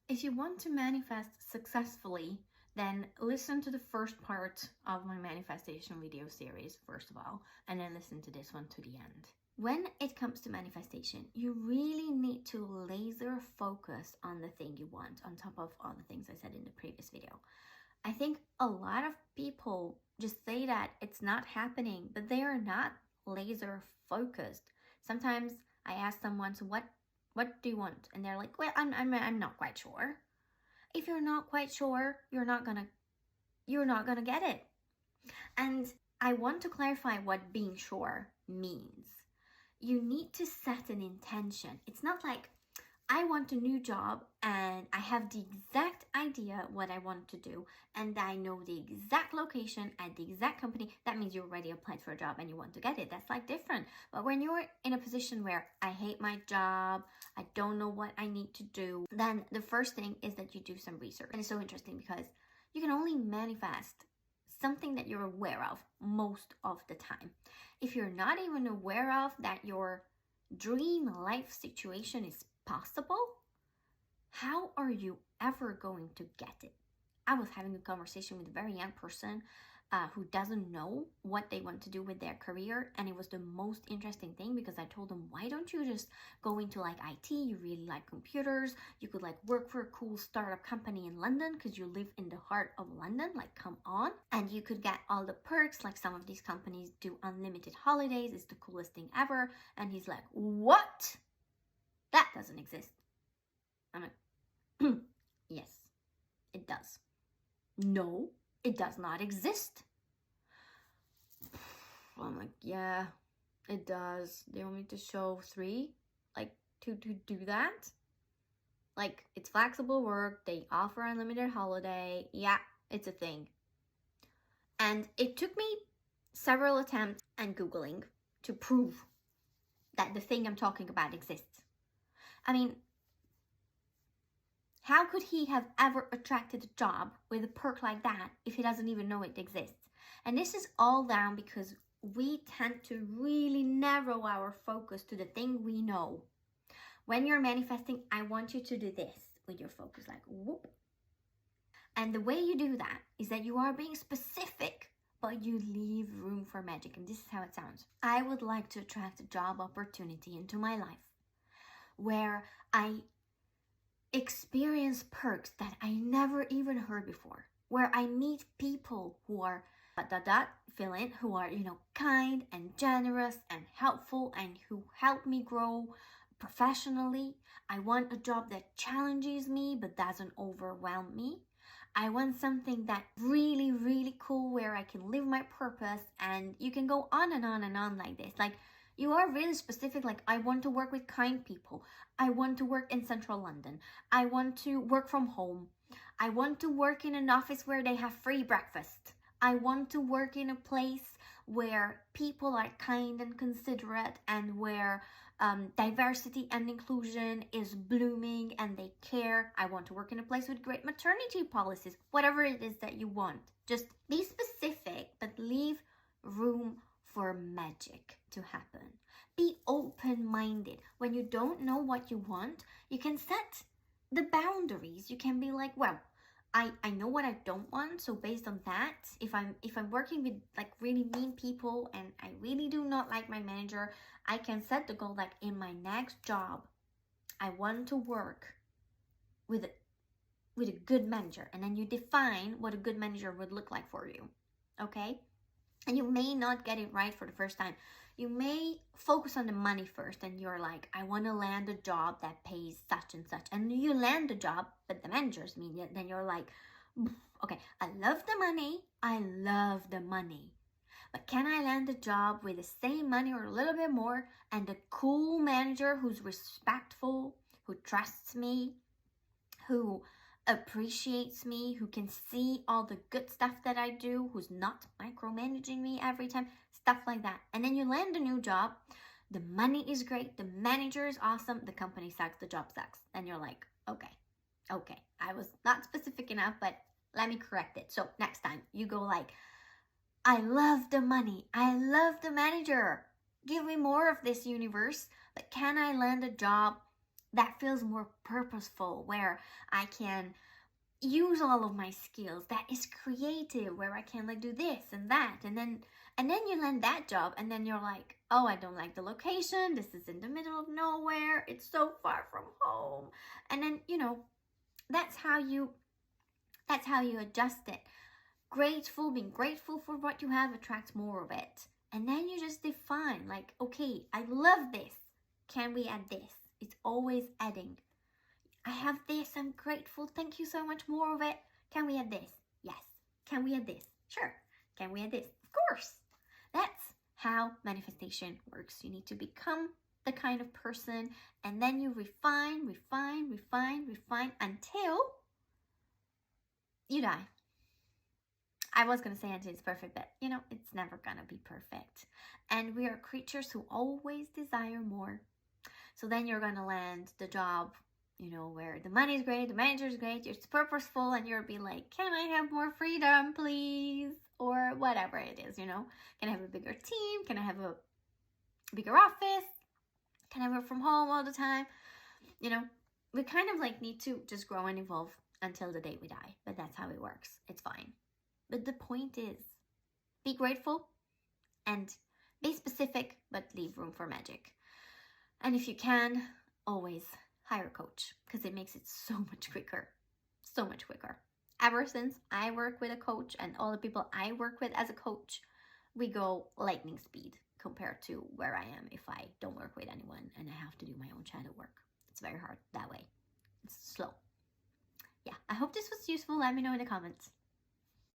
If you want to manifest successfully, then listen to the first part of my manifestation video series, first of all, and then listen to this one to the end. When it comes to manifestation, you really need to laser focus on the thing you want, on top of all the things I said in the previous video. I think a lot of people just say that it's not happening, but they are not laser focused. Sometimes I ask someone, so what do you want? And they're like, well, I'm not quite sure. If you're not quite sure, you're not gonna get it. And I want to clarify what being sure means. You need to set an intention. It's not like I want a new job and I have the exact idea what I want to do and I know the exact location at the exact company. That means you already applied for a job and you want to get it. That's like different. But when you're in a position where I hate my job, I don't know what I need to do, then the first thing is that you do some research. And it's so interesting because you can only manifest something that you're aware of most of the time. If you're not even aware of that your dream life situation is possible, how are you ever going to get it? I was having a conversation with a very young person who doesn't know what they want to do with their career, and it was the most interesting thing because I told them, why don't you just go into like IT? You really like computers, you could like work for a cool startup company in London because you live in the heart of London, like come on, and you could get all the perks, like some of these companies do unlimited holidays, it's the coolest thing ever. And he's like, what? That doesn't exist. I'm like, yes, it does. No, it does not exist. I'm like, yeah, it does. They want me to show 3, like to do that. Like, it's flexible work. They offer unlimited holiday. Yeah, it's a thing. And it took me several attempts and Googling to prove that the thing I'm talking about exists. I mean, how could he have ever attracted a job with a perk like that if he doesn't even know it exists? And this is all down because we tend to really narrow our focus to the thing we know. When you're manifesting, I want you to do this with your focus, like whoop. And the way you do that is that you are being specific, but you leave room for magic. And this is how it sounds. I would like to attract a job opportunity into my life where I experience perks that I never even heard before, where I meet people who are fill in, who are, kind and generous and helpful and who help me grow professionally. I want a job that challenges me but doesn't overwhelm me. I want something that really, really cool where I can live my purpose, and you can go on and on and on like this. Like, you are really specific, like, I want to work with kind people. I want to work in central London. I want to work from home. I want to work in an office where they have free breakfast. I want to work in a place where people are kind and considerate and where diversity and inclusion is blooming and they care. I want to work in a place with great maternity policies. Whatever it is that you want. Just be specific, but leave room for magic to happen. Be open-minded. When you don't know what you want, you can set the boundaries. You can be like, well, I know what I don't want, so based on that, if I'm working with like really mean people and I really do not like my manager, I can set the goal like in my next job, I want to work with a good manager, and then you define what a good manager would look like for you, okay? And you may not get it right for the first time. You may focus on the money first and you're like, I want to land a job that pays such and such. And you land the job, but the managers mean it. Then you're like, okay, I love the money. I love the money. But can I land a job with the same money or a little bit more and a cool manager who's respectful, who trusts me, who appreciates me, who can see all the good stuff that I do, who's not micromanaging me every time, stuff like that. And then you land a new job, the money is great, the manager is awesome, the company sucks, the job sucks. And you're like, okay, I was not specific enough, but let me correct it. So next time you go like, I love the money, I love the manager, give me more of this, universe, but can I land a job that feels more purposeful, where I can use all of my skills, that is creative, where I can like do this and that, and then you land that job, and then you're like, oh, I don't like the location, this is in the middle of nowhere, it's so far from home. And then, you know, that's how you adjust it. Being grateful for what you have attracts more of it. And then you just define, like, okay, I love this, can we add this? It's always adding. I have this, I'm grateful, thank you so much, more of it. Can we add this? Yes. Can we add this? Sure. Can we add this? Of course. That's how manifestation works. You need to become the kind of person, and then you refine until you die. I was going to say until it's perfect, but you know, it's never going to be perfect. And we are creatures who always desire more. So then you're going to land the job, you know, where the money is great, the manager is great, it's purposeful, and you'll be like, can I have more freedom, please? Or whatever it is, you know. Can I have a bigger team? Can I have a bigger office? Can I work from home all the time? You know, we kind of like need to just grow and evolve until the day we die. But that's how it works. It's fine. But the point is, be grateful and be specific, but leave room for magic. And if you can, always hire a coach, because it makes it so much quicker. So much quicker. Ever since I work with a coach, and all the people I work with as a coach, we go lightning speed compared to where I am if I don't work with anyone and I have to do my own shadow work. It's very hard that way. It's slow. Yeah, I hope this was useful. Let me know in the comments.